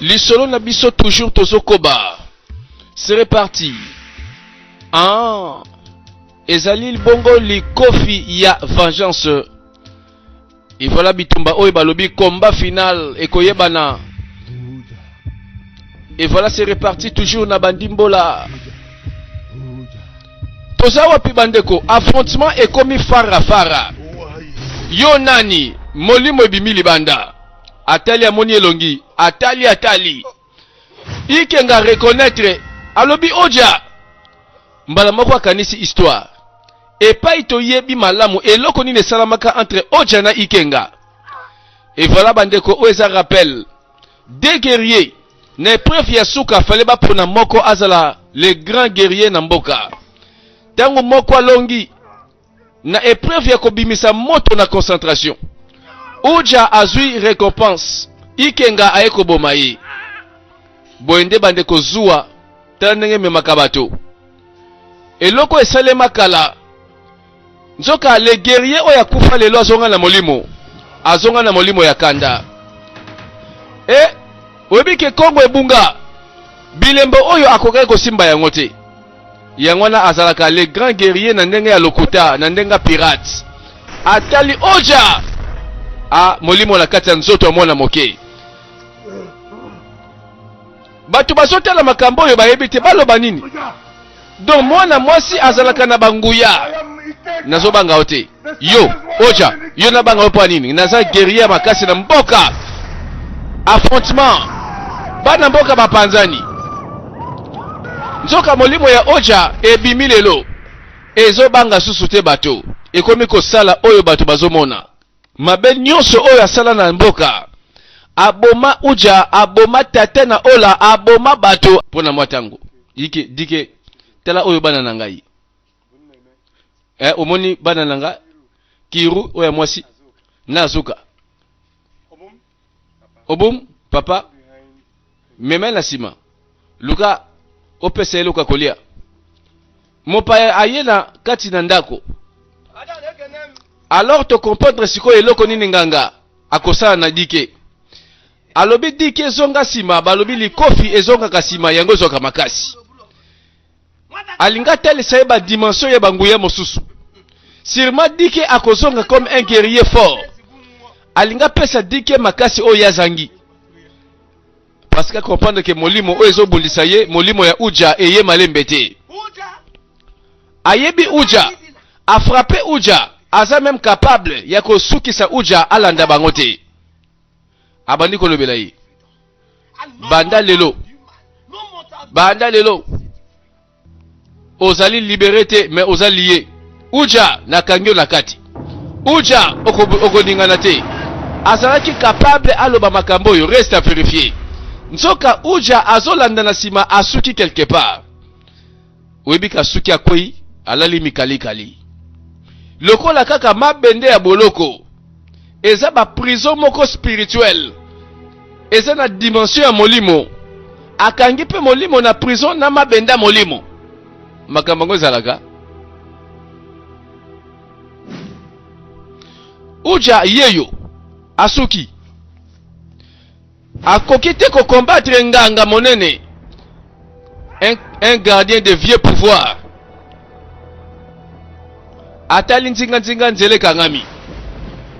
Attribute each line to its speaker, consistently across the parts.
Speaker 1: Lisolo na biso toujours tozokoba. C'est reparti. Ah. Ezali bongo li kofi ya vengeance. Et voilà bitumba oyo balobi combat final ekoyebana. Et voilà c'est reparti toujours na bandimbola. Toza wapi bandeko, affrontement ekomi fara. Yo nani molimo ebimi banda. Atali amoni elongi, atali. Ikenga reconnaître alobi oja. Mbala moko akanisi histoire. Et pas itoyebi malamu eloko nini salamaka entre oja na Ikenga. Et voilà bandeko oeza rappel. Des guerriers na épreuve ya suka fallait ba pona moko azala le grand guerrier na mboka. Tango moko alongi na épreuve ya kobimisa moto na concentration. Oja azui récompense. Ikenga aeko bomaye. Boende bandeko zuwa tanenge memaka bato. Eloko esalema kala. Nzoka le guerrier oya kufa lelo azonga na molimo. Azonga na molimo ya kanda. Webike Kongo ebunga. Bilembo oyo akokai kosimba yango te. Yangwana azalaka le grand guerrier na ndenge ya lokuta, na ndenga pirate. Atali oja. Molimo la kati ya nzoto ya mwana moke. Batu bazotala makambo oyo bayebi te baloba nini? Donc mwana mwasi azalaka na banguya. Nazo banga ote. Yo, oja, yo na banga opo nini? Naza guerrier makasi na mboka. Affrontement. Bana mboka bapanzani. Nzoka molimo ya oja ebimi lelo. Ezo banga susu te bato. Ekomi kosala oyo bato bazomona. Mabe nyonso oyo asala na mboka. Aboma uja, aboma tate na ola, aboma bato. Pona mwatango. Dike tela oyo bana na ngai. Omoni bana na nga Kiru oya mwasi na Azuka. Obum papa meme na sima. Luka opese luka kolia. Mopa ayena kati na ndako. Alors to comprendre siko eloko nini nganga akosala na dike. Alobi dike zonga sima, balobi likofi ezonga kasima yango zoka makasi. Alinga tele saeba dimension ya banguya mosusu. Sirma dike akozonga comme un guerrier fort. Alinga pesa dike makasi o yazangi. Parce que comprendre que molimo o ezo bundisa ye, molimo ya uja eye malembete. Ayebi uja, a frappé uja, aza même capable ya kosukisa uja alanda bangote. Abandi kolobela ye. Banda lelo. Ozali libéré mais ozali lié. Uja na kangyo na kati. Uja okoningana te. Azalaki capable aloba makambo yo, reste à vérifier. Nzoka uja azolanda na sima asuki quelque part. Webika suki akoi alali mikali. Lokola kaka mabende ya boloko. Eza ba prison moko spirituel. Eza na dimension ya molimo. Akangi pe molimo na prison na mabenda molimo. Makambo zalaka. Uja yeyo asuki akokite ko combattre nganga monene, un gardien de vieux pouvoir. Atali nzinga nzele kangami.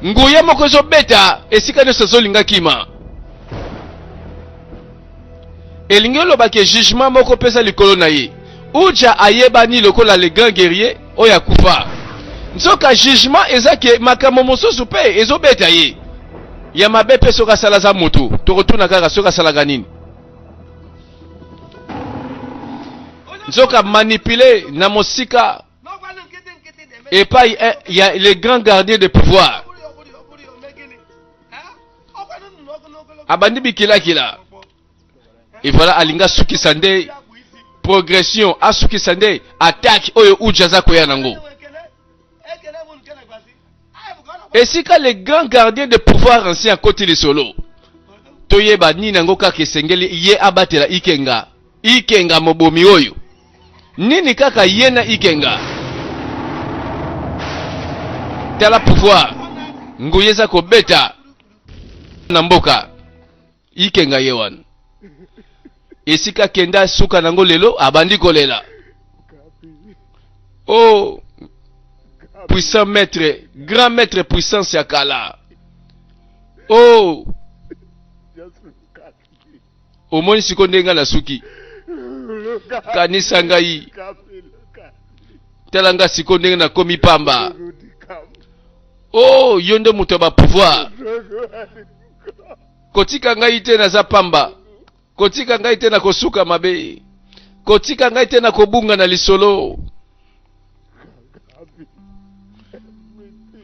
Speaker 1: Nguye moko zo beta esika ne sozolinga kima. Elingi loba ke jugement moko pesa likolo na ye. Uja ayebani lokola le grand guerrier oya kufa. Nzoka jugement ezake makamo mosusu pe ezobeta ye. Ya mabe pe soka sala za moto. Tokotuna kaka soka sala ganini. Nzoka manipuler na mosika. Et pas il y a les grands gardiens de pouvoir. Abandi bikila. Et voilà alinga suki sande progression asuki sande attaque oyo ujaza koya nango. Et si quand les grands gardiens de pouvoir anciens à côté de solo, toyeba ni nango kaka sengeli ye abatela Ikenga mobomi oyo. Nini kaka yena Ikenga. Tala pouvoir. Nguyeza ko beta na mboka. Ikenga yewan. esika kenda suka nango lelo abandi kolela. Oh, puissant maître, grand maître puissance ya kala. Oh, omoni siko ndenga na suki kanisa ngai telanga siko ndenga na komi pamba. Oh, yonde muto ba pouvoir kotika ngai te na za pamba, kotika ngai te na kosuka mabe, kotika ngai te na kobunga na lisolo.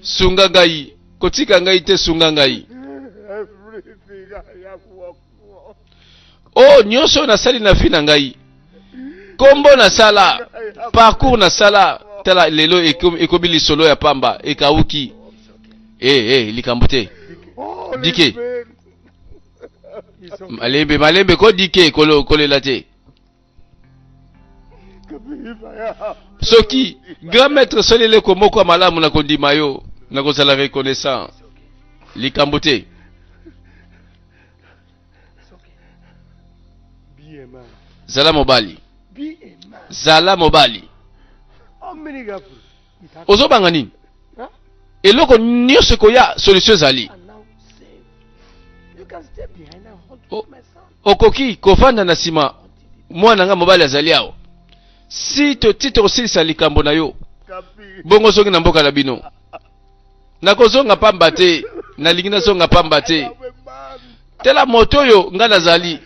Speaker 1: Sunga ngai, kotika ngai te sunga ngai. Oh, nyonso na sali na fi na ngai. Kombo na sala, parcours na sala, tela lelo ekobi lisolo ya pamba, ekauki. Likambo te. Dike. Malembe ko dike kolela te. Soki grand maître solele ko moko malamu na kondima yo na kozala reconnaissant. Likambo te. Zala mobali. Zala mobali. Ozo banga nini? Eloko nyonso koya solution zali. Okoki kofanda na sima mwana nga mobali azali awo. Si to tito kosilisa likambo na yo. Bongo zongi na mboka na bino. Nakozonga pamba te, na lingina zonga pamba te. Tela moto yo nga nazali.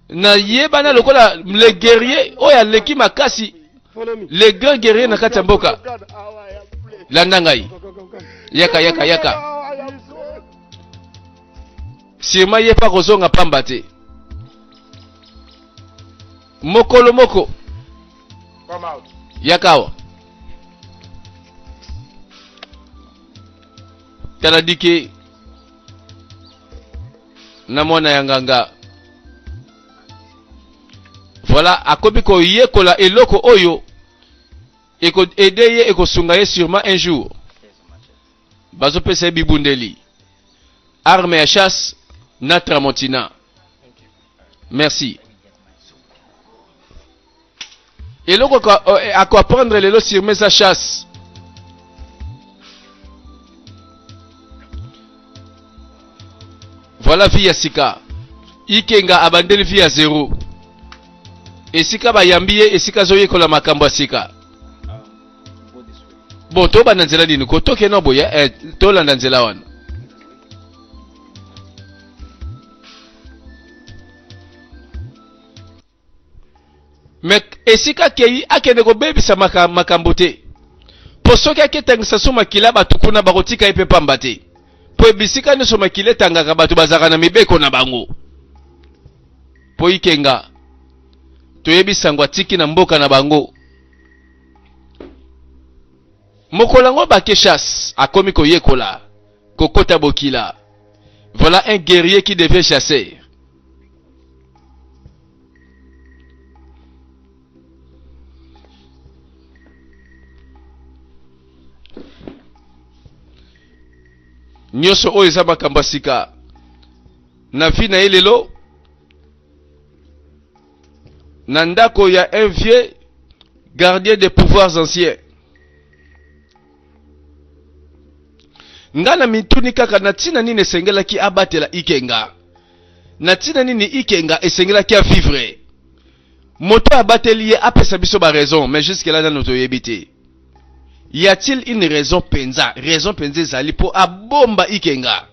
Speaker 1: Na yebana lokola le guerrier oya leki makasi. Le grand guerrier na kati ya mboka. Landa ngai. Yaka. Sima ye pa kozonga pamba te. Mokolo moko.
Speaker 2: Come out.
Speaker 1: Yakawa. Tala dike. Na mwana yanganga. Voilà, akobi ko yekola eloko oyo. Eko aider eko sunga ye sûrement un jour. Bazo pese bibundeli. Arme à chasse na tramontina. Merci. Eloko à quoi prendre les lots sur mes chasse. Voilà via sika. Ikenga abandeli via zéro. Esika ba yambiye esika zoye kola makambo sika. Bon, to ba nanzela dinu ko toke no boya to la nanzela wana. Mek esika kei akende ko bebisa makambo te. Po soki aketangisa so makila batu kuna bakotika epe pamba te. Po ebisika nyonso makila etangaka batu bazaka na mibeko na bango. Po ikenga toyebisangwa tiki na mboka na bango. Mokolango bake chasse akomi koyekola kokota bokila. Voilà un guerrier qui devait chasser. Nyoso oyo eza makambo sika na vi na ye lelo na ndako ya un vieux gardien des pouvoirs anciens. Nga na mituni kaka na tina nini esengelaki abatela ikenga, na tina nini ikenga esengelaki a vivre. Moto abateli ye apesa biso ba raison, mais jusque là nano toyebi te. Y a-t-il une raison penza? Raison penza zali po abomba ikenga.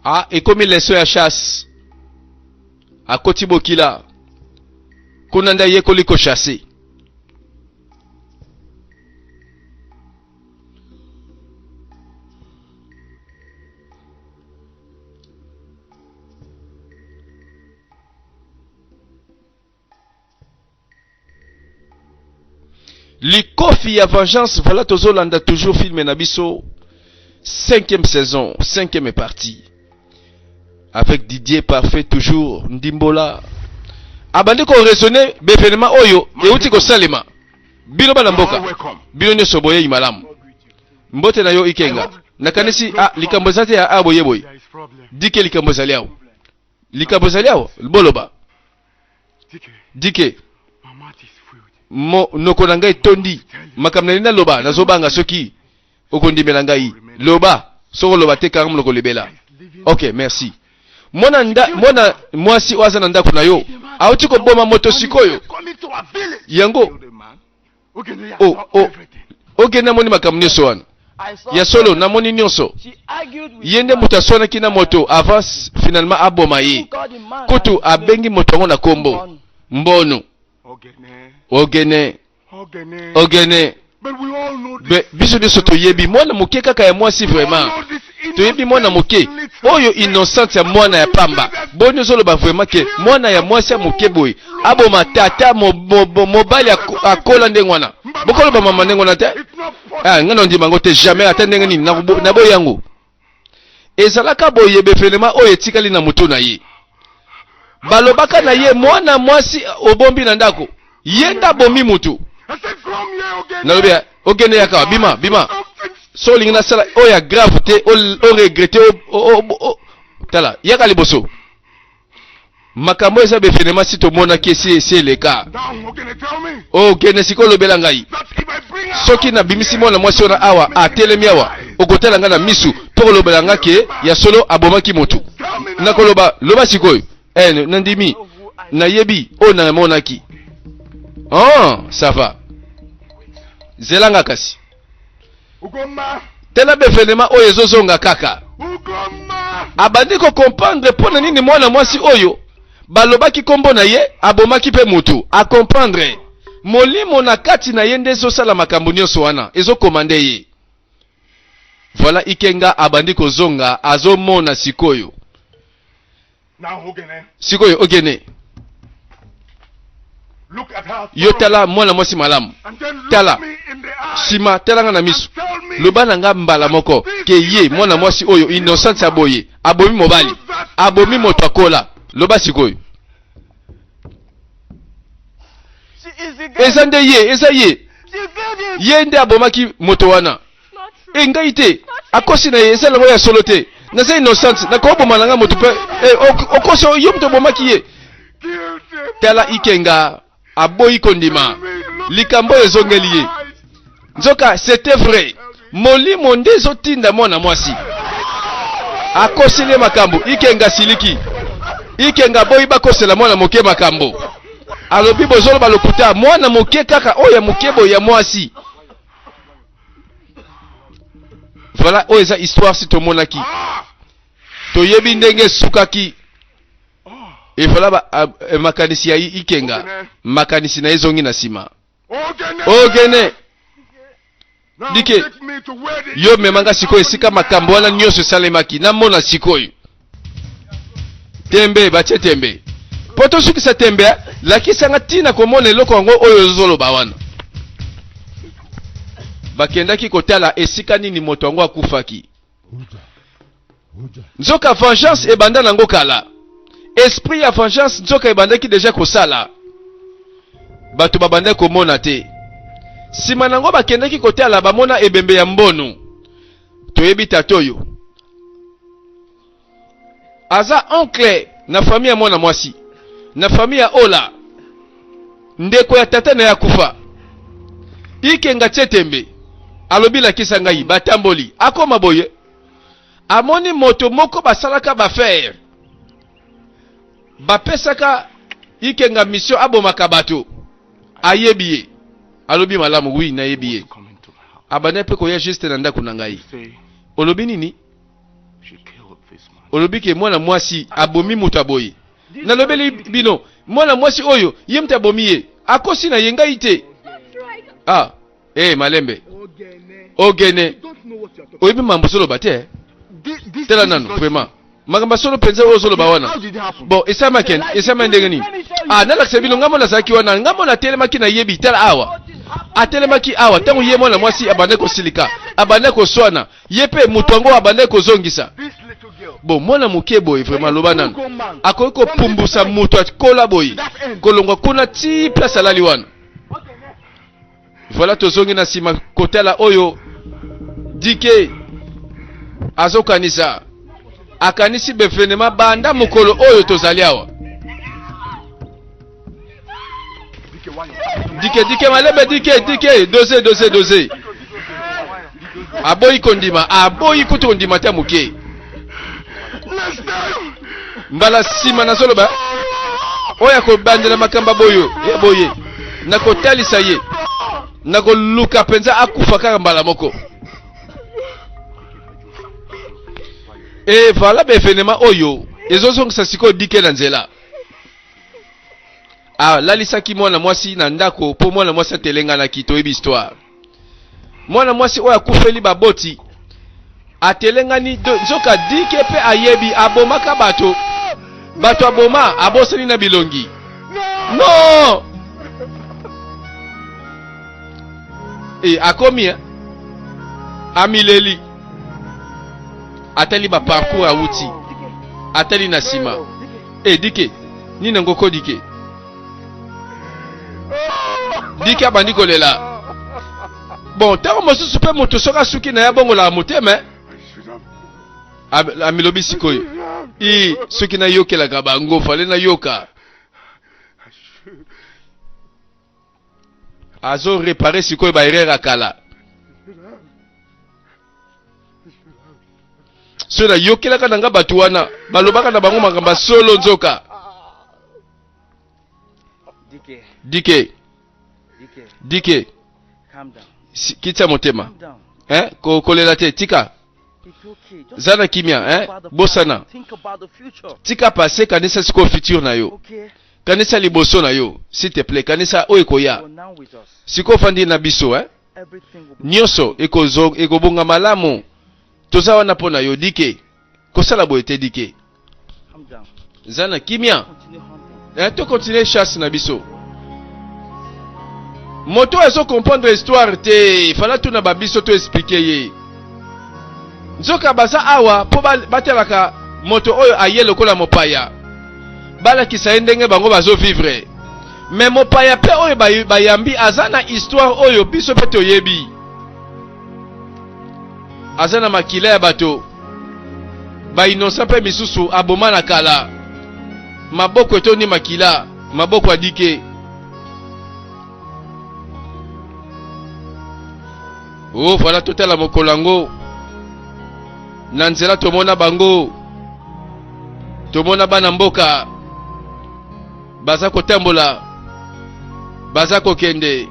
Speaker 1: Ah, et comme les soeurs chasse. A koti bokila. Konanda ye koliko chasse. Likofi ya vengeance, voilà tozolanda toujours film nabiso 5e saison, 5e partie. Avec Didier Parfait toujours Ndimbola. Abandi ko raisonner l'événement oyo euti ko salema. Bino bana mboka. Bino nyoso boye imalamu. mbote na yo ikenga nakanisi likambo zate ya aboye boy dike likambo zaliao boloba dike mo noko na ngai tondi makamna nina loba nazobanga soki okondimela ngai loba soko loba te karamu loko lebela. Ok, merci. Mwana mwasi waza na ndako na yo auti ko boma moto sikoyo yango oge na moni makamna nyonso wana ya solo na moni nyonso yende mutasona kina moto avance finalement aboma ye kutu abengi moto ngo na kombo mbono ogene biso biso toyebi mwana moke kaka ya mwasi vraiment toyebi mwana moke oyo innocente ya mwana ya pamba boni zoloba vraiment ke mwana ya mwasi ya moke boy aboma tata mobali akola ndenge wana bokoloba mama ndenge wana te ngano ndima ngo te jamais ata ndenge nini na boy yango ezalaka boyebe finalement oyo etikali na mutu na ye balobaka na ye mwana mwasi obombi na ndako yenda bomi mutu nalobi ogene yaka bima so lingina sala oya grave te o regretter tala yaka liboso makambo eza befinema si tomona ke si le cas ogene sikolo bela ngai soki na bimisi mwana mwasi ona awa atelemi awa okotala nga na misu to lobela nga ke ya solo abomaki motu nakoloba loba sikoyo nandimi nayebi na monaki ça va zelanga kasi tela bevenema oyo ezozonga kaka abandi ko comprendre pona nini mwana mwasi oyo balobaki kombo na ye abomaki pe mutu a comprendre molimo na kati na ye nde ezosala makambo nyonso wana ezokomande ye. Voilà ikenga abandi kozonga azomona sikoyo ogene yo tala mwana mwasi malamu tala sima tala nga na misu loba nga mbala moko ke ye mwana mwasi oyo innocent aboye abomi mobali abomi moto akola loba sikoyo eza ye nde abomaki moto wana ngai te akosi na ye ezala ngo ya solo te naza innocent nakoboma nanga moto pe okosi yo moto abomaki ye tala ikenga aboyi kondima likambo ezongeli ye nzoka c'était vrai molimo nde ezotinda mwana mwasi akoseli makambo ikenga siliki ikenga boyi bakosela mwana moke makambo alobi bozolo balokuta mwana moke kaka oya moke boyi ya mwasi. Voilà oyo eza histoire si tomonaki toyebi ndenge sukaki et voilà makanisi ya ikenga makanisi na ezongi na sima ogene dike yo memanga sikoyo esika makambo wana nyonso esalemaki namona sikoyo tembe batie tembe po tosukisa tembe lakisanga ntina komona eloko yango oyo ezoloba wana bakendaki kotala esika nini moto yango akufaki nzoka vengeance ebanda nango kala esprit ya vengeance nzoka ebandaki deja kosala bato babandaki komona te sima nango bakendaki kotala bamona ebembe ya mbono toyebi tata oyo aza oncle na famille ya mwana mwasi na famille ya ola ndeko ya tata na ya kufa ikenga tsetembe alobi lakisa ngai batamboli akoma boye amoni moto moko basalaka bafaire bapesaka ikenga mission abomaka bato ayebi ye alobi malamu wi nayebi ye abane pe koya juste na ndako na ngai olobi nini olobi ke mwana mwasi abomi moto aboye nalobeli bino mwana mwasi oyo ye mta abomi ye akosi na yenga ite malembe ogene oyebi mambo solo bate tela nano vraiment magamba solo penza o solo bawana bon esama ndenge nini nalakisa bino ngamo na saki wana ngamo na telemaki na yebi tela awa atelemaki awa tango ye mwana mwasi abande ko silika abande ko swana yepe mutongo abande ko zongisa bon mwana moke boy vraiment loba nano akoki ko pumbusa muto akola boy kolongwa kuna ti place alali wana. Voilà tozongi na sima kotala oyo dike azokanisa akanisi befenema banda mokolo oyo tozali awa. Dike malebe dike doze aboyi kondima aboyi kutu kondima ta muke mbala sima na zoloba oya ko bandela makamba boyo boye nako talisa ye nako luka penza akufa kaka mbala moko. Voilà befenema oyo ezozongisa siko dike na nzela. Lalisaki mwana mwasi na ndako po mwana mwasi atelenga na kito ebi histoire. Mwana mwasi oya kufeli baboti atelengani nzoka dike pe ayebi abomaka bato aboma abosani na bilongi. No! Akomi amileli atali ba parcours awuti atali na sima. Dike nina ngoko dike abandi kolela. Bon, tango mosusu pe moto soka suki na ya bongo la motema amilobi sikoyo suki na yokela ka bango fale na yoka azo réparer sikoyo ba erreur akala so na yokela ka nanga batu wana balobaka na bango makamba solo nzoka. Dike calm down. Kitsa motema kolela te tika zana kimia bosana tika passé kanisa siko futur na yo kanisa liboso na yo s'il te plaît kanisa oyo koya siko fandi na biso nyonso ekobonga malamu toza wana pona yo dike kosala boye te dike zana kimia to continuer chasse na biso. Moto ezo comprendre histoire te fala tuna babiso to expliquer ye nzoka baza awa po batelaka moto oyo aye lokola mopaya balakisa ndenge bango bazo vivre mais mopaya pe oyo bayambi azana histoire oyo biso pe toyebi azana makila ya bato ba innocent pe misusu aboma na kala maboko etoni makila maboko adike. Voilà totala mokolango na nzela tomona bango tomona bana mboka baza kotambola baza kokende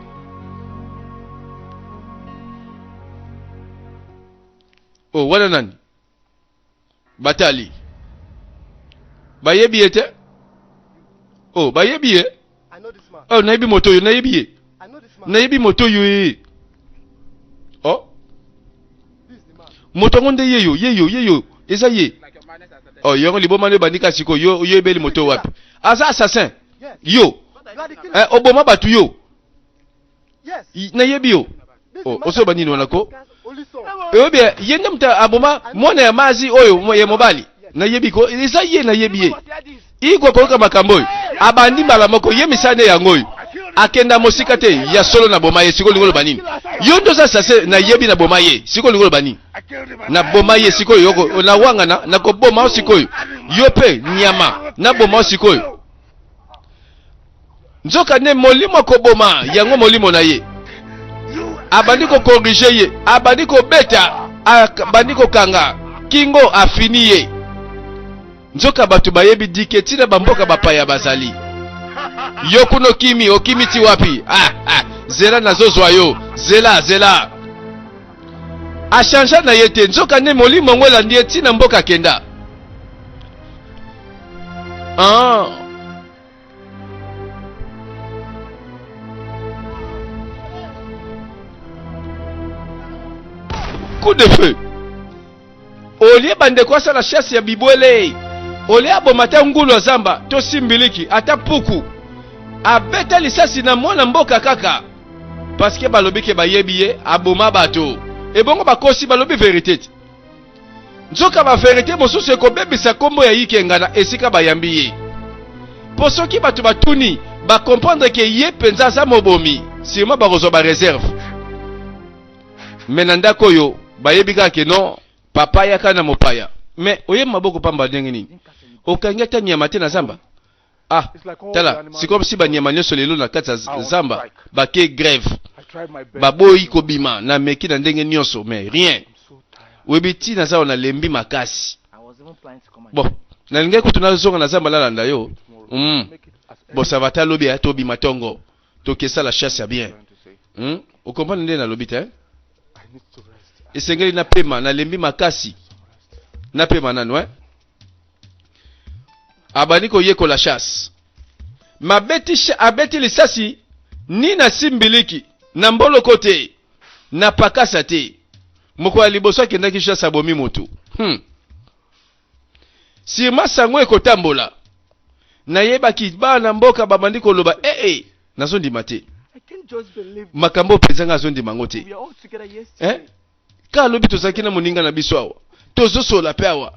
Speaker 1: wana nani batali bayebi ete bayebi nayebi moto yo nayebi moto yo moto ngonde yeyo eza ye yongo liboma le bandika siko yo ebeli moto wapi aza assassin yo oboma batu yo nayebi yo oso banini wanako obe yende mta aboma mwana ya mazi oyo ya mobali nayebi ko eza ye nayebi ye iko koka makambo abandi mbala moko ye misane yango akenda mosika te ya solo na boma ye siko lingolo banini yo ndo za sase na yebi na boma ye siko lingolo banini na boma ye siko yoko na wangana na ko boma siko yo pe nyama na boma siko nzoka ne molimo ko boma yango molimo na ye abandi ko corriger ye abandi ko beta abandi ko kanga kingo afini ye nzoka batu bayebi dike tina bamboka bapaya bazali yo kuno kimi okimi ti wapi zela nazozwa yo zela achanja na yete nzoka ne molimo ngola ndiye tina mboka kenda coup de feu olie bande kwa sala chasse ya bibwele olie abomata ngulu zamba to simbiliki ata puku abeta lisasi na mwana mboka kaka parce que balobike bayebi ye aboma bato ebongo bakosi balobi vérité nzoka ba vérité mosusu ekobebisa kombo ya yikenga na esika bayambi ye po soki bato batuni bakomprendre ke ye penza za mobomi sirima bakozwa ba réserve mais na ndako yo bayebika ke non papa yaka na mopaya mais oye maboko pamba ndenge nini okangi ata nyama te na zamba. Ah, tala, c'est comme si banyama nyonso lelo na kati ya zamba bake grève baboyi kobima na meki na ndenge nyonso mais rien webiti na zawa na lembi makasi. Bon, na lingai kutuna zonga na zamba lalanda yo bon ça va ta lobi to bima tongo to kesa la chasse ya bien. O comprendre ndenge na lobi te esengeli na pema na lembi makasi na pema nano abani ko yeko la chasse abeti lisasi ni na simbiliki na mbolo kote na pakasa te moko ya liboso akendaki chasse abomi motu. Sirma sango ekotambola na yebaki bana mboka babandi koloba nazondima te makambo pezanga azondima ngo te ka alobi tozalaki na moninga na biso awa tozosola pe awa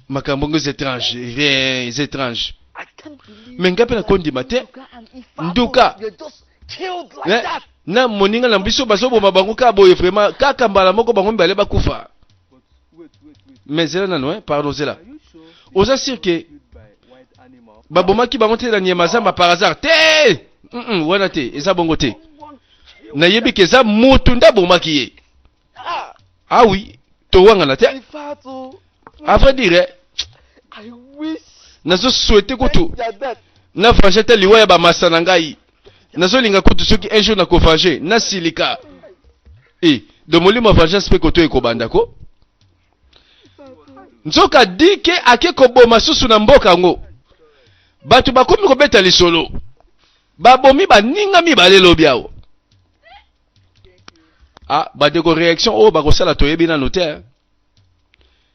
Speaker 1: makambo ngo c'est étrange mais nga pe na kondima te nduka na moninga na biso bazoboma bango ka boye vraiment kaka mbala moko bango mbale bakufa mais zela nano pardon zela oza sûr que babomaki bango te na nyema zamba par hasard te wana te eza bongo te na yebi ke za mutu nda bomaki ye. Ah oui to wanga na te à vrai dire nazo souhaiter kutu na fangete liwa ya ba masana ngai nazo linga kutu soki un jour na ko fanger na silika de molimo vengeance pe koto ekobanda ko nzoka dike ake koboma susu na mboka ngo batu bakomi kobeta lisolo babomi baninga mibale lobiawo. Ah badeko réaction o bakosala toyebi na notaire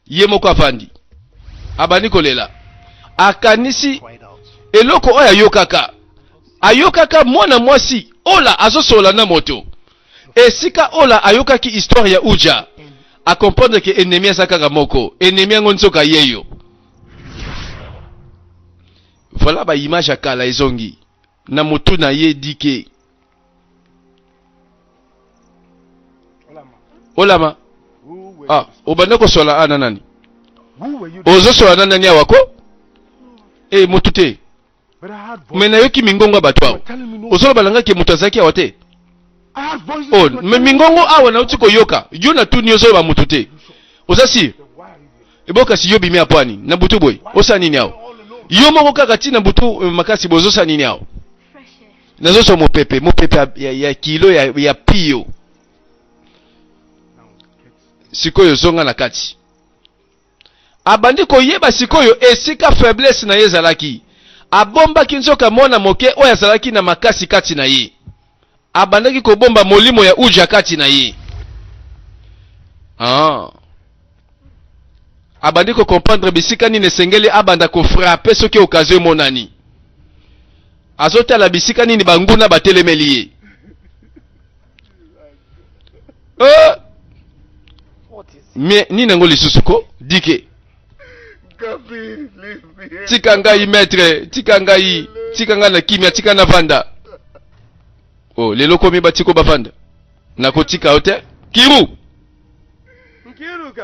Speaker 1: ye moko afandi abani kolela akanisi eloko oyo ayokaka mwana mwasi ola azosola na moto esika ola ayokaki histoire ya uja a comprendre que ennemi asakaka moko ennemi yango nzoka yeyo. Voilà ba image akala ezongi na motu na ye dike olama obanda kosola ana nani ozosola na nani awako motu te mais nayoki mingongo bato awo ozoloba nanga ke moto azalaki awa te mais mingongo awa nauti koyoka yo na tuni ozoloba motu te oza sir eboka si yo bimi apwani na butu boy osa nini awo yo moko kaka ti na butu makasi bozosa nini awo nazoso mopepe ya kilo ya pio sikoyo zonga na kati abandi koyeba sikoyo esika faiblesse na ye ezalaki abombaki nzoka mwana moke oyo azalaki na makasi kati na ye abandaki kobomba molimo ya uja kati na ye. Abandi ko comprendre bisika nini esengeli abanda ko frapper soki occasion monani azotala bisika nini banguna batelemeli ye. Mais nini ngo lisusu ko dike tika ngai maître tika ngai na kimia tika na vanda lelo komi batiko bavanda na kotika ote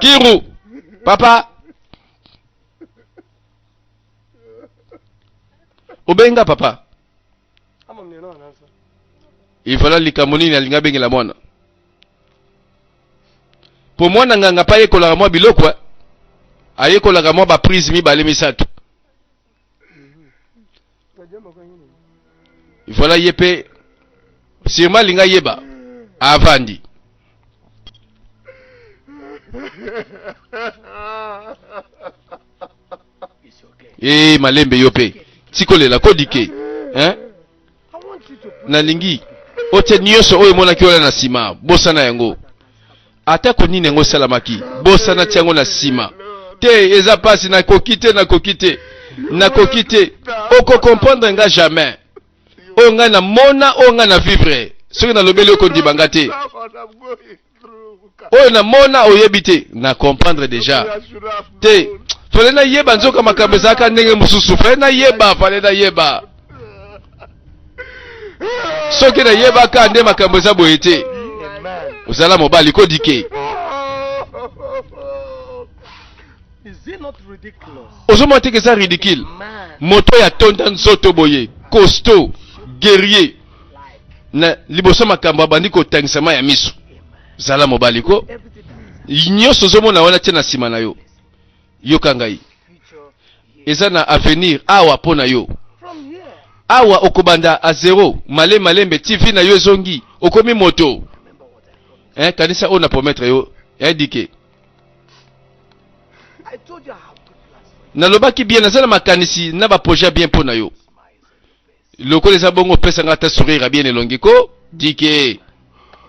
Speaker 1: kiru papa obenga papa ivala likamoni na linga bengela mwana po mwana nganga pa yekolaka mwa biloko ayekolaka mwa ba prise mibale misato ivala yepe sirma linga yeba avandi malembe yope tikolela kodike na lingi ote nyonso oyo monaki ola na sima bosana yango ata ko nini yango salamaki bosana tiango na sima te eza pasi na kokite oko comprendre nga jamais o nga na mona o nga na vivre soki na lobeli oko ndibanga te oyo na mona oyebi te na comprendre déjà te fale na yeba nzoka makambo ezalaka ndenge mosusu fale na yeba soki na yebaka nde makambo eza boye te ozala mobali kodike
Speaker 2: Is it not ridiculous?
Speaker 1: Ozomona te que ça ridicule.
Speaker 2: Man,
Speaker 1: Moto ya tonda nzoto boye, costaud, guerrier. Na liboso makambo bandi ko tangsama ya miso. Zala mobali ko.
Speaker 2: everything
Speaker 1: Nyonso ozomona wana tie na sima na yo. Yo kangai.
Speaker 2: future.
Speaker 1: Eza na avenir awa pona yo.
Speaker 2: From here,
Speaker 1: Awa okobanda a zero. Malembe TV na yo zongi. Okomi moto. Kanisa ona promettre yo. Dike.
Speaker 2: I told you I have good plans for you.
Speaker 1: Nalobaki bien nazala makanisi na ba projet bien pona yo. Lokola eza bongo pesa ngata sourire bien elongi ko. Dike.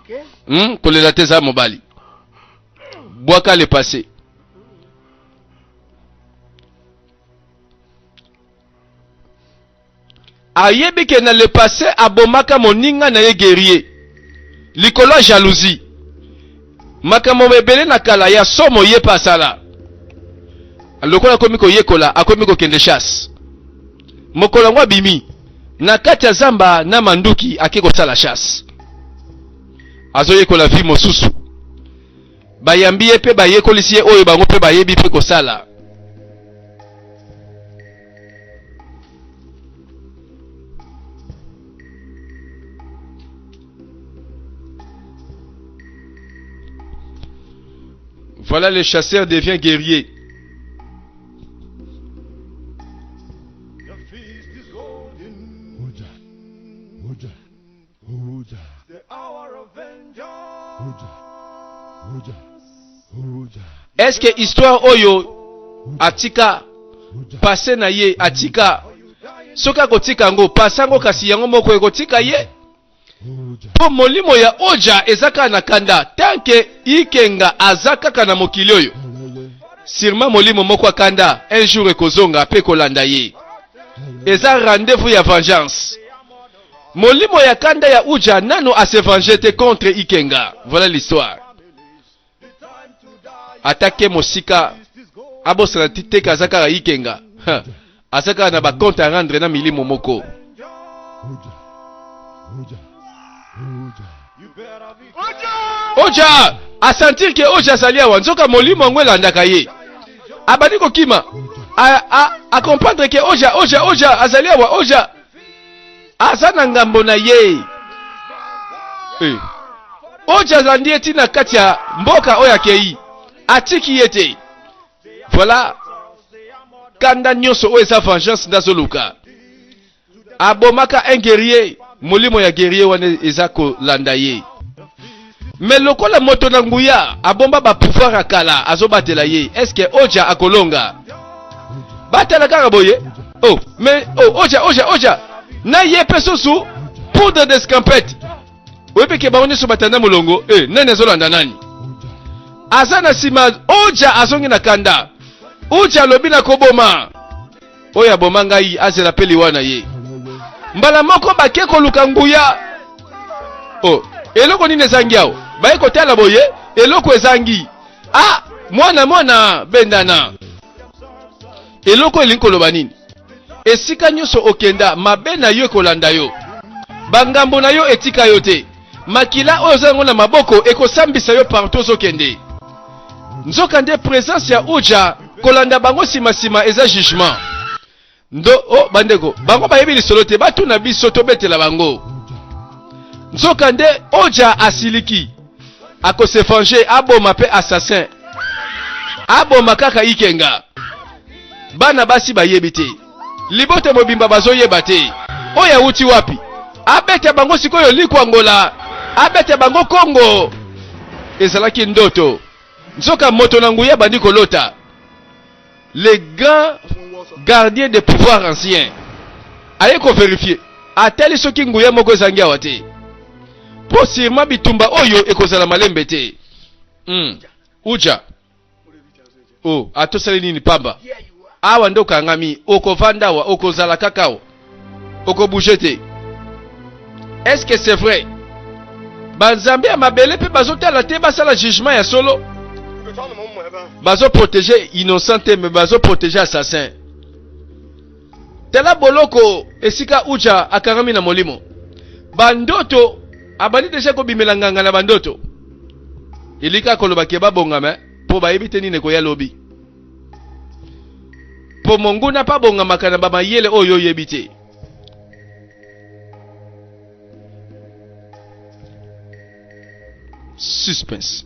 Speaker 2: Okay?
Speaker 1: Kolela te za mobali. Boaka le passé. Ayebi ke na le passé abomaka moninga na ye guerrier. Likolo jalousie. Makambo mebele na kala ya somo ye pasala. Lokola komi ko yekola akomi ko kende chasse. Mokolo ngwa bimi na kati ya zamba na manduki akiko sala chasse. Azoyekola vi mosusu. Bayambi ye pe bayekolisi ye oyo bango pe bayebi pe kosala. Voilà, le chasseur devient guerrier.
Speaker 3: The feast is golden. Oja, Oja, Oja. The hour of vengeance. Oja, Oja, Oja.
Speaker 1: Est-ce que histoire oyo atika passé na ye atika soka kotika ngo pasango kasi yango moko ekotika ye
Speaker 3: Oja.
Speaker 1: po molimo ya oja ezaka na kanda tanke ikenga azaka na mokili oyo sirma molimo moko akanda un jour ekozonga pe kolanda ye eza rendez-vous ya vengeance molimo ya kanda ya uja nano ase venger te contre ikenga. Voilà l'histoire. Atake mosika abosala titeka azaka ya ikenga azaka na ba compte à rendre na milimo moko.
Speaker 3: Oja, Oja, Oja. You better be
Speaker 1: Oja asentir ke oja azali awa nzoka molimo ngo elandaka ye abandi kokima a comprendre ke oja azali awa oja aza na ngambo na ye. Oja azandi eti na kati ya mboka oyo akei atiki ye te. Voilà kanda nyonso oyo eza vengeance ndazoluka abomaka un guerrier molimo ya guerrier wana eza kolanda ye. Mais lokola moto na nguya abomba ba pouvoir akala azobatela ye, est-ce que oja akolonga batela kaka boye? Oh mais oja na ye pesosu poudre d'escampette oyepe ke baone so batanda molongo nani azolanda nani azana sima oja azongi na kanda oja lobi na koboma oyo aboma ngai azela peli wana ye mbala moko bake koluka nguya eloko nini ezangi awo baye kotala boye eloko ezangi mwana bendana eloko elingi koloba nini esika nyonso okenda mabe na yo ekolanda yo bangambo na yo etika yo te makila oyo ozango na maboko ekosambisa yo partout ozokende nzoka nde présence ya uja kolanda bango sima eza jugement bandeko bango bayebi lisolo te batuna biso tobetela bango nzoka nde oja asiliki akose venger aboma pe assassin aboma kaka ikenga bana basi bayebi te libote mobimba bazoyeba te oyo awuti wapi abete bango sikoyo likwangola abete bango Kongo ezalaki ndoto nzoka moto na nguya bandi kolota les grands gardiens des pouvoirs anciens aye ko vérifier ateli soki nguya moko ezangi awa te po sirma bitumba oyo ekozala malembe te. Uja atosali nini pamba awa ndo kangami okovanda wa okozala kakao okobouge te. Est-ce que c'est vrai banzambe ya mabele pe bazotala te basala jugement ya solo bazo protéger innocent te mais bazo protéger assassin tela boloko esika uja akangami na molimo bandoto abandi deja kobimela nganga na bandoto ilika koloba ke babongama po bayebi te nini koya lobi po monguna pa bonga makana ba mayele oyo yebite. Suspense.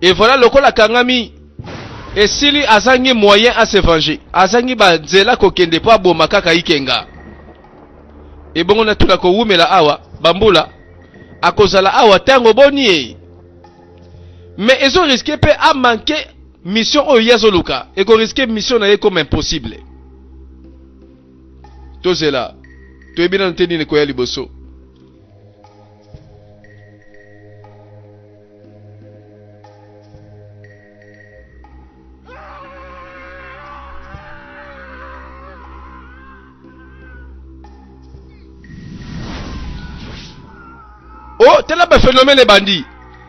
Speaker 1: Et voilà lokola kangami esili azangi moyen à se venger. Azangi ba nzela kokende po aboma kaka ikenga. Et bongo na tula ko wumela awa bambula akozala awa tango boni. Mais ils ont risqué pe a manquer mission oyo yazoluka et ko risquer mission na ye comme impossible. To zela to ebina nteni ne ko ya liboso. Oh, tela ba phénomène bandi.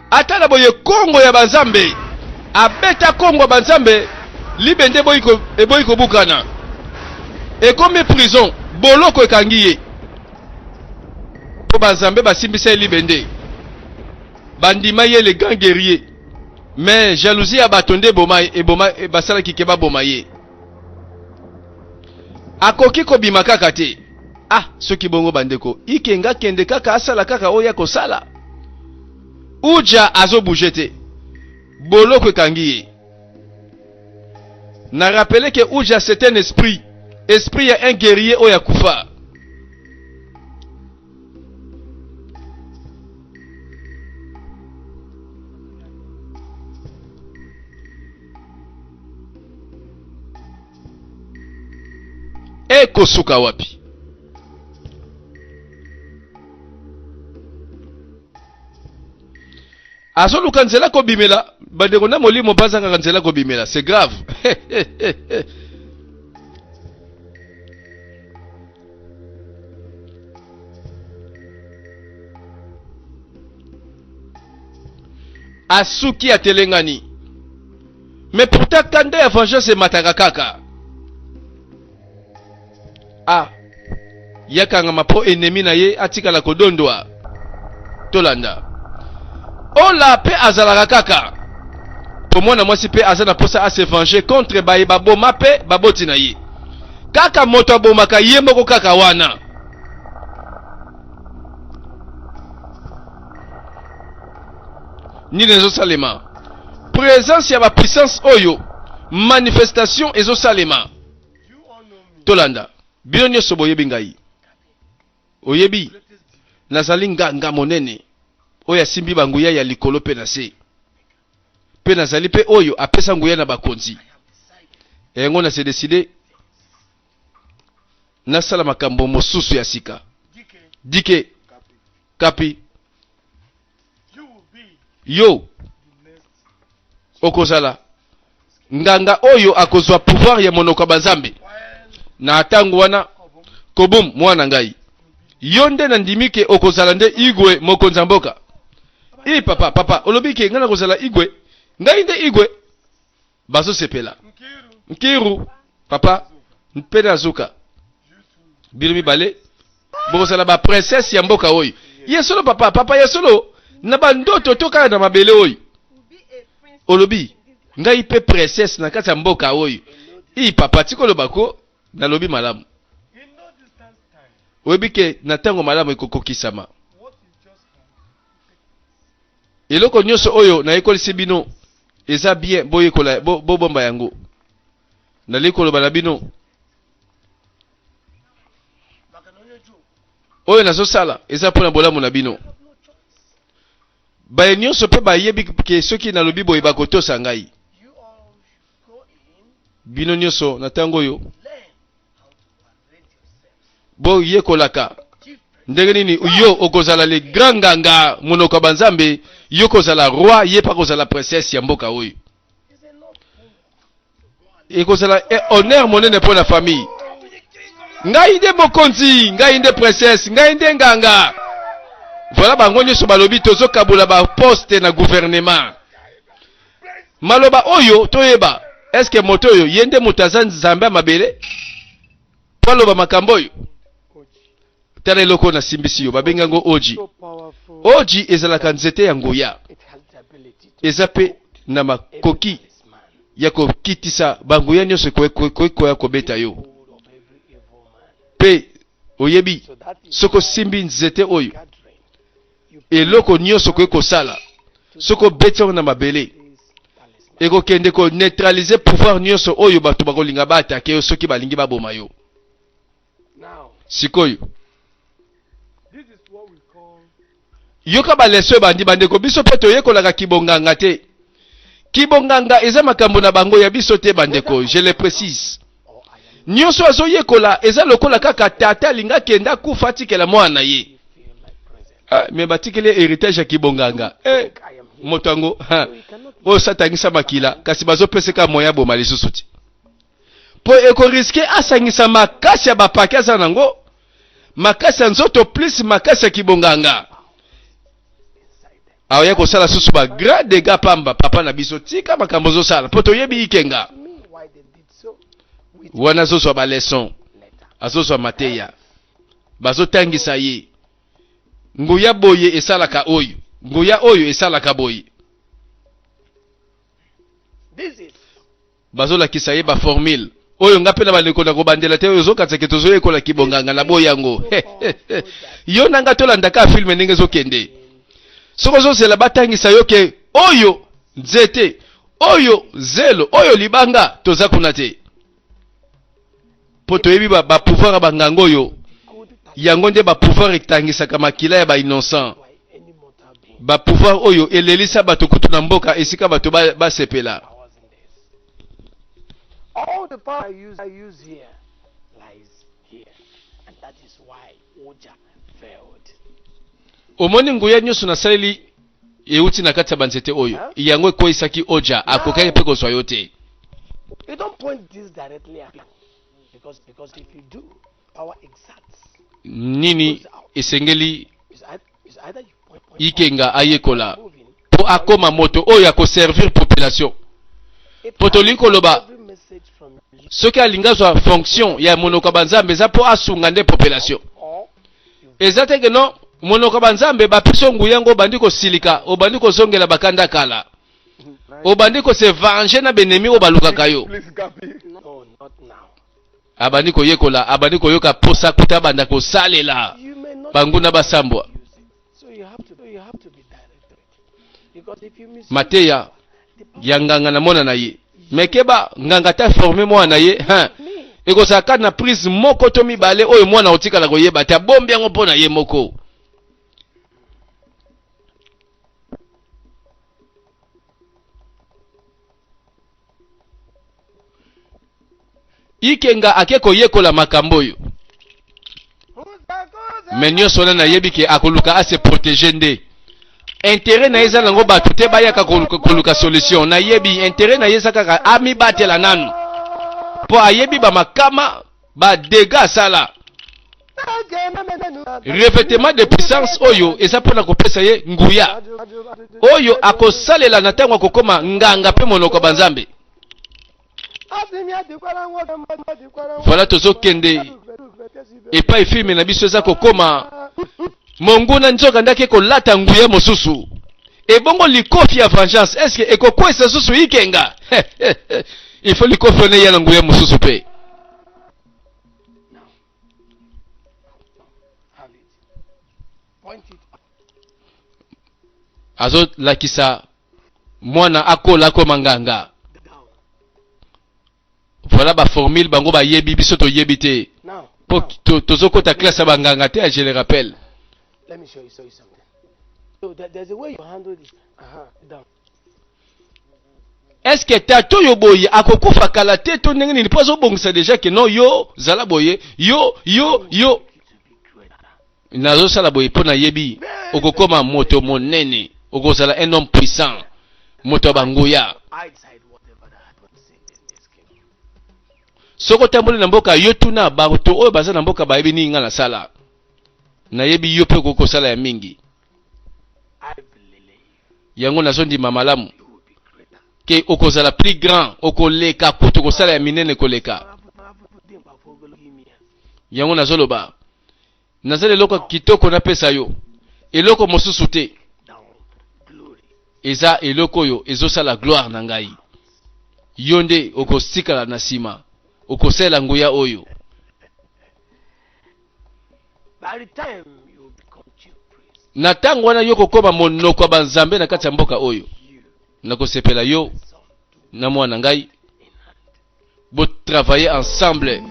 Speaker 1: Atala boye Kongo ya banzambe. Abeta Kongo banzambe. Libende boyiko bukana. Et comme prison, boloko ekangiye. Po banzambe basimbisa libende. Bandi maye les grands guerriers. Mais jalousie abatonde bomaye et boma e basala kikeba bomaye. Akoki ko bimaka kate. Ah, soki bongo bandeko, ikenga kende kaka asala kaka oya kosala. Uja azo bougete. Boloko kangiye. Na rappelé que Uja c'est un esprit. Esprit ya un guerrier oya kufa. Eko suka wapi. Azolu kanzela ko bimela bandeko na molimo bazanga kanzela ko bimela c'est grave. Asuki atelengani. Mais pourtant kanda ya vengeance mataka kaka. Ah. Yakanga mapo ennemi na ye atikala kodondwa. Tolanda. Ola pe azalaka kaka. Pour moi na mwasi pe azana posa a se venger contre baye baboma pe baboti na ye. Kaka moto abomaka ye moko kaka wana. Ni nezo salema. Présence ya ba puissance oyo. Manifestation ezo salema. Tolanda. Bino nyoso boyebi ngai. Oyebi. Nazali nga monene. Oya simbi banguya ya likolo pe na se. Pe nazali pe oyo apesa nguya na bakonzi. Engo na se décider na sala makambo mosusu ya sika. Dike kapi yo okozala nganga oyo akozwa pouvoir ya monoko banzambe. Na atangu wana kobum mwana ngai. Yonde na ndimike okozala nde igwe mokonza mboka. Papa, olobike ngana kozala igwe. Ngai nde igwe. Bazo sepela. Nkiru, papa, mpena azuka. Bilomi bale. Bokozala ba princesse ya mboka oyo. Yesolo papa yesolo. Na bandoto toka na mabele oyo. Olobi, ngai pe princesse na kati ya mboka oyo. Papa tikolo bako na lobi malamu. Webike na tango malamu ekokokisama. Eloko nyoso oyo na ekolisi bino eza bien boyekola bomba yango. Na lekolo bana bino. Oyo nazo sala eza pona bolamu na bino. Baye nyoso pe bayebi ke soki na lobi boye bakotosa ngai. Bino nyoso na tango yo. Bo yekolaka. Ndenge nini yo okozala le grand ganga monoko banzambe yo kozala roi ye pa kozala princesse ya mboka oyo. Ekozala honneur monene pour la famille. Ngai nde mokonzi, ngai nde princesse, ngai nde nganga. Voilà bango nyoso balobi tozo kabula ba poste na gouvernement. Maloba oyo toyeba. Est-ce que moto oyo yende mutazan zamba mabele? Paloba makambo oyo. Tala eloko na simbisi yo babenga ngo oji.
Speaker 2: So powerful.
Speaker 1: Oji ezalaka nzete ya nguya.
Speaker 2: It has the ability to
Speaker 1: Ezape na makoki
Speaker 2: every talisman,
Speaker 1: ya kokitisa banguya nyonso koya kobeta yo.
Speaker 2: hold of every evil man.
Speaker 1: Pe oyebi
Speaker 2: So that is
Speaker 1: soko simbi nzete oyo
Speaker 2: gathering. You
Speaker 1: eloko nyonso koye kosala soko betongo na mabele
Speaker 2: this talisman.
Speaker 1: ekokende ko neutraliser pouvoir nyonso oyo bato bakolinga baatake yo soki balingi baboma yo.
Speaker 2: Now,
Speaker 1: Sikoyo
Speaker 2: this is what we call
Speaker 1: yoka baleso ebandi bandeko biso mpe toyekolaka kibonganga te. Kibonganga eza makambo na bango ya biso te bandeko, je le précise.
Speaker 2: or I am
Speaker 1: Nyonso azoyekola eza lokola kaka tata alinga kenda kufa atikela mwana ye.
Speaker 2: feel my presence.
Speaker 1: Me batikele héritage ya kibonganga.
Speaker 2: I am here.
Speaker 1: Moto yango
Speaker 2: So you cannot
Speaker 1: oyo satangisa makila kasi bazopeseka moya boma lisusu ti. Po ekoriske asangisa makasi ya bapake aza nango. Makasi ya nzoto plus makasi ya kibonganga.
Speaker 2: inside them.
Speaker 1: Aoya kosala susu ba grand dégâts pamba papa na biso tika makambo zosala. Po toyebi ikenga.
Speaker 2: To me, why they did so with
Speaker 1: Wana zozwa ba leçon.
Speaker 2: letter.
Speaker 1: Azozwa mateya. Bazotangisa ye. Nguya boye esalaka oyo. Nguya oyo esalaka boye.
Speaker 2: This is
Speaker 1: Bazolakisa ye ba formule. Oyo nga pena bandeko na kobandela te oyo zokatsa tozo yekola kibonganga na boyango. Yo nanga tolanda ka filme ndenge zokende. Soko zozela batangisa yo ke oyo nzete, oyo zelo, oyo libanga toza kuna te. Po toyebi ba pouvoir bangango oyo
Speaker 2: good that
Speaker 1: yango nde ba pouvoir etangisaka makila ya ba innocent.
Speaker 2: why any mortal being
Speaker 1: Ba pouvoir oyo elelisa bato kutu na mboka esika bato basepela.
Speaker 2: powers in this. All the power I use here lies here. And that is why Oja failed.
Speaker 1: Omoni nguya nyonso nasaleli euti na kati ya banzete oyo yango ekoyisaki oja akokaki mpe kozwa yo te.
Speaker 2: You don't point this directly at me. Because if you do, power exacts.
Speaker 1: Nini esengeli
Speaker 2: It's either you point
Speaker 1: ikenga ayekola
Speaker 2: moving.
Speaker 1: po akoma moto oyo akoservir population.
Speaker 2: It
Speaker 1: Po tolingi koloba
Speaker 2: every message from you
Speaker 1: soki alingi azwa fonction ya monoko banzambe eza po asunga nde population.
Speaker 2: or
Speaker 1: Eza teke no monoko banzambe bapiso nguya ngo obandi kosilika obandi kozongela bakanda kala obandi kose venger na benemi oyo balukaka yo.
Speaker 2: no, not now.
Speaker 1: Abandi koyekola abandi koyoka posa kuta banda kosalela
Speaker 2: You may not
Speaker 1: banguna basambwa.
Speaker 2: use it. So you have to be directed. Because if you miss
Speaker 1: Mateya
Speaker 2: the power
Speaker 1: ya nganga na mona na ye mekeba nganga ta forme mwana na ye
Speaker 2: me,
Speaker 1: ekozaka na prise moko to mibale oyo mwana otikala koyeba ta bombi yango mpona ye moko. Ikenga ake koyekola makambo oyo me nyonso wana nayebi ke akoluka ase protéger nde intérêt na ye eza nango bato te bayaka koluka solution. Nayebi intérêt na ye eza kaka amibatela nanu po ayebi bamakama badega asala. Revêtement de puissance oyo eza mpona kopesa ye nguya oyo akosalela na ntango akokoma nganga mpe monoko banzambe. Voilà tozokende epai filme na biso eza kokoma monguna nzoka ndake kolata nguya mosusu ebongo likofi ya vengeance est-ce que ekokwesa susu ikenga il faut likofi one ya na nguya mosusu mpe.
Speaker 2: have it. Point it up.
Speaker 1: Azolakisa mwana akola akoma nganga.
Speaker 2: Down.
Speaker 1: Voilà ba formule bango bayebi biso toyebi te
Speaker 2: Now,
Speaker 1: po tozokota classe ya banganga te. Je le rappelle.
Speaker 2: let me show you something. So there's a way you handle this. Down.
Speaker 1: Est-ce que tato yo boye akokufa kala te to ndenge nini po azobongisa deja ke non yo zala boye yo nazosala boye mpo nayebi okokoma moto monene okozala un homme puissant moto ya banguya.
Speaker 2: I decide whatever that happens in this kingdom.
Speaker 1: Soko otamboli na mboka yo tuna bato oyo baza na mboka bayebi nini nga nasala nayebi yo mpe okokosala ya mingi
Speaker 2: I believe
Speaker 1: yango nazondima malamu
Speaker 2: you will be greater.
Speaker 1: ke okozala plus grand okoleka kutu kosala ya minene koleka. yango nazoloba nazali eloko kitoko napesa yo eloko mosusu te eza eloko oyo ezosala gloire na ngai yo nde okosikala na nsima okosala nguya oyo.
Speaker 2: By the time you become chief priest,
Speaker 1: na ntango wana yo kokoma monoko ya banzambe na kati ya mboka oyo nakosepela yo na mwana ngai bo travailler ensemble